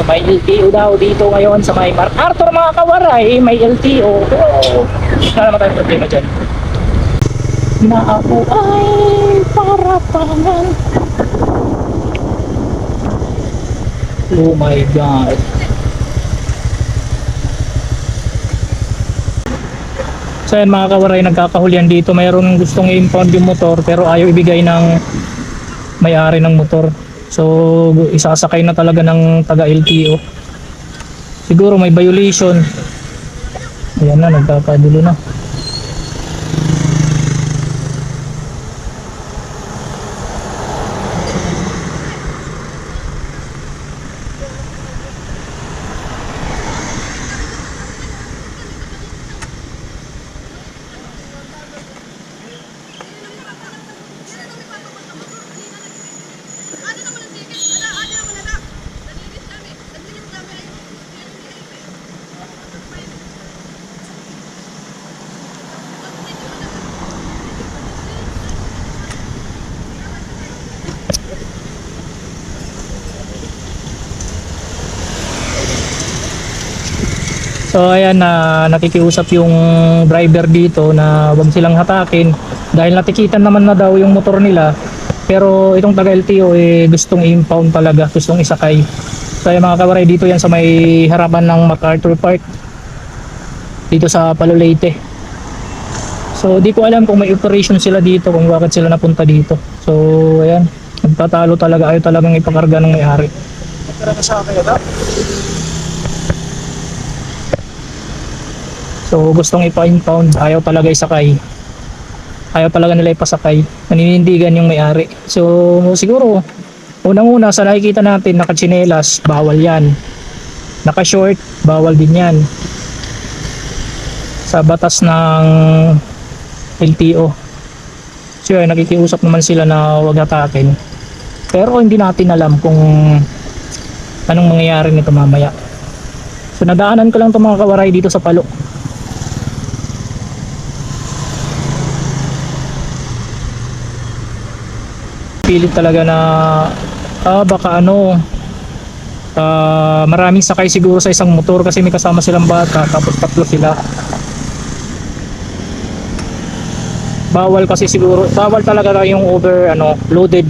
May LTO daw dito ngayon sa may MacArthur mga kawaray, may LTO. Pero wala naman tayong problema dyan. Na ako ay paratangan. Oh my God. So yan mga kawaray, nagkakahulian dito. Mayroong gustong i-impound yung motor pero ayaw ibigay ng may-ari ng motor. So isasakay na talaga ng taga LTO. Siguro may violation. Ayan na, nagkakadulo na. So ayan na nakikiusap yung driver dito na wag silang hatakin dahil natikitan naman na daw yung motor nila, pero itong taga LTO gustong i-impound talaga, gustong isakay. So ayan mga kawaray, dito yan sa may harapan ng MacArthur Park dito sa Palolete. So di ko alam kung may operation sila dito, kung bakit sila napunta dito. So ayan, nagtatalo talaga, ayaw talagang ipakarga ng may-ari. Sa akin ito. So gustong ipa-impound, ayaw talaga isakay. Ayaw talaga nila ipasakay. Naninindigan yung may-ari. So siguro unang-una sa nakikita natin, naka-tsinelas, bawal yan. Naka-short, bawal din yan. Sa batas ng LTO. So yun, nakikiusap naman sila na huwag hatakin. Pero hindi natin alam kung anong mangyayari nito mamaya. So nadaanan ko lang itong mga kawaray dito sa Palo. Pilit talaga na baka maraming sakay siguro sa isang motor kasi may kasama silang bata tapos tatlo sila. Bawal kasi siguro, bawal talaga yung loaded